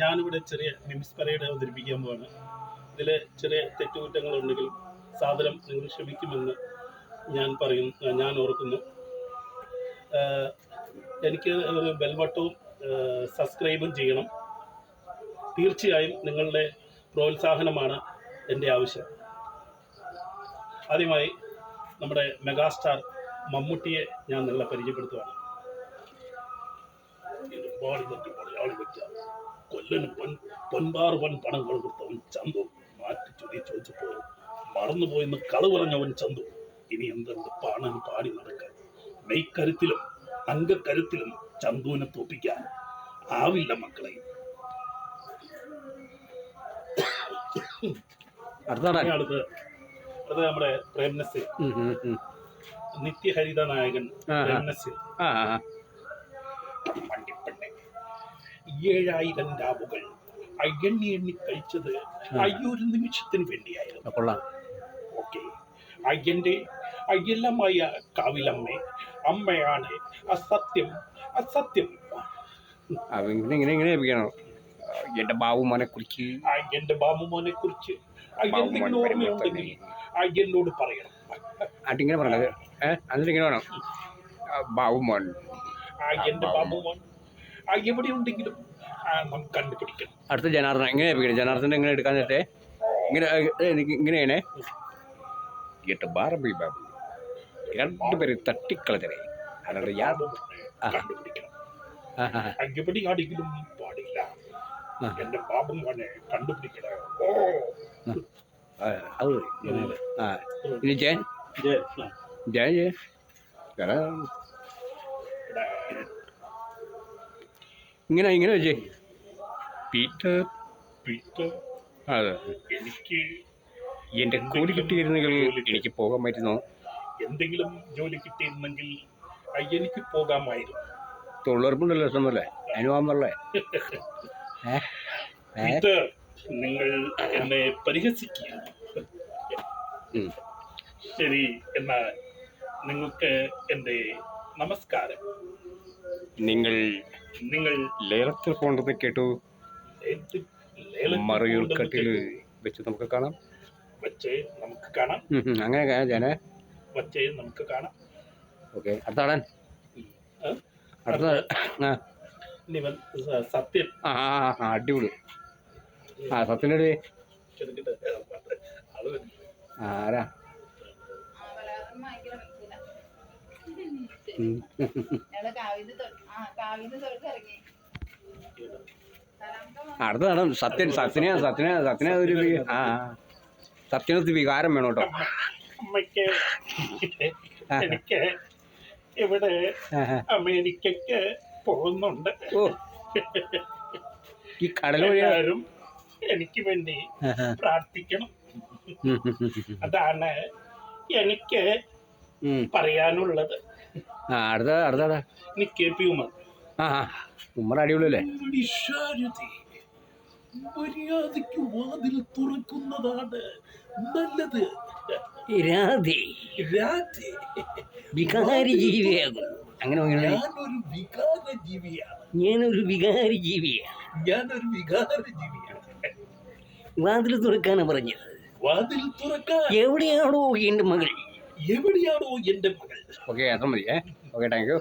ഞാനിവിടെ ചെറിയ മിംസ് പരേഡ് അവതരിപ്പിക്കാൻ പോവാണ്. ഇതിൽ ചെറിയ തെറ്റുകുറ്റങ്ങളുണ്ടെങ്കിൽ സാദരം നിങ്ങൾ ക്ഷമിക്കുമെന്ന് ഞാൻ ഓർക്കുന്നു. എനിക്ക് ഒരു ബെൽബട്ടവും സബ്സ്ക്രൈബും ചെയ്യണം. തീർച്ചയായും നിങ്ങളുടെ പ്രോത്സാഹനമാണ് എൻ്റെ ആവശ്യം. ആദ്യമായി നമ്മുടെ മെഗാസ്റ്റാർ മമ്മൂട്ടിയെ ഞാൻ നിങ്ങളെ പരിചയപ്പെടുത്തുകയാണ്. കൊല്ലന് പൊൻപാറ് പണം കൊടുത്തവൻ ചന്തു മാറ്റി ചൊല്ലി ചോദിച്ചപ്പോൾ മറന്നുപോയെന്ന് കളു പറഞ്ഞവൻ ചന്തു. ഇനി എന്തുണ്ട് പാണൻ പാടി നടക്കാൻ? മെയ്ക്കരുത്തിലും അംഗക്കരുത്തിലും ചന്തുവിനെ തോപ്പിക്കാൻ ആവില്ല മക്കളെ. അടുത്ത് നമ്മുടെ പ്രേംനസീർ, നിത്യഹരിത നായകൻ പ്രേംനസീർ. 7000 രാവുകൾ എണ്ണി കഴിച്ചത് ഒരു നിമിഷത്തിന് വേണ്ടിയായിരുന്നു. ഓക്കെ, അയ്യന്റെ അയ്യല്ലമായ കാവിലമ്മേ, അമ്മയാണ് അസത്യം അസത്യം. എന്റെ ബാബുമോനെ കുറിച്ച് അയ്യന്റെ ഓർമ്മയുണ്ടെങ്കിൽ അയ്യനോട് പറയണം. അതിങ്ങനെ പറഞ്ഞത് അതിങ്ങനെ വേണം. ബാബുമോൻ, അയ്യന്റെ ബാബുമോൻ എവിടെ ഉണ്ടെങ്കിലും നമുക്ക് കണ്ടുപിടിക്കണം. അടുത്ത ജനാർദ്ദന എങ്ങനെ ഏൽപ്പിക്കണം? ജനാർദ്ദനെ എങ്ങനെ എടുക്കാൻ നേരത്തെ ഇങ്ങനെയാണ് ബാർബി ബാബു രണ്ടുപേര് തട്ടിക്കളഞ്ഞേ. അല്ലാണ്ട് കണ്ടുപിടിക്കണം. എവിടെ ആണെങ്കിലും പാടില്ല. എന്റെ ബാബുമോനെ കണ്ടുപിടിക്കണം. അത് ഇനി ജയൻ ജയൻ ജയൻ ഇങ്ങനെ വെച്ചേ. പീറ്റർ അതെ, എനിക്ക് എന്റെ കൂലി കിട്ടിയിരുന്നെങ്കിൽ എനിക്ക് പോകാൻ പറ്റുന്നു. എന്തെങ്കിലും ജോലി കിട്ടിയിരുന്നെങ്കിൽ എനിക്ക് പോകാമായിരുന്നു. തൊഴിലുറപ്പുണ്ടല്ലോ ഇഷ്ടമല്ലേ, അതിന് പോകാമല്ലേ? നിങ്ങൾ എന്നെ പരിഹസിക്കുകയാണ്. ശരി, എന്നാൽ നിങ്ങൾക്ക് എൻ്റെ നമസ്കാരം. നിങ്ങൾ ലേലത്തിൽ പോകേണ്ടത് കേട്ടു. മറയൂർക്കട്ടിൽ വെച്ച് നമുക്ക് കാണാം. അങ്ങനെ ജന നമുക്ക് കാണാം. ഓക്കെ, അടുത്താടാൻ അടുത്ത സത്യം. അടിപൊളി. സത്യൻ്റെ ആരാ? അടുത്ത നടൻ സത്യന് ഒരു സത്യനത്ത് വികാരം വേണം കേട്ടോ. എനിക്ക് ഇവിടെ അമേരിക്കക്ക് പോകുന്നുണ്ട്. ഓ, ഈ കടൽ വഴിയാരും എനിക്ക് വേണ്ടി പ്രാർത്ഥിക്കണം. അതാണ് എനിക്ക് പറയാനുള്ളത്. അടുത്ത ഉമ്മർ അടിപൊളിയല്ലേ? മര്യാദയ്ക്ക് വാതിൽ തുറക്കുന്നതാണ് നല്ലത്. വികാരി ജീവിയാകും. അങ്ങനെ ഞാനൊരു വികാരി ജീവിയാണ്. വാതിൽ തുറക്കാനാ പറഞ്ഞത്. വാതിൽ തുറക്കാൻ. എവിടെയാണോ എന്റെ മകൾ? ഓക്കെ, അത്ര മതി. Okay, thank you.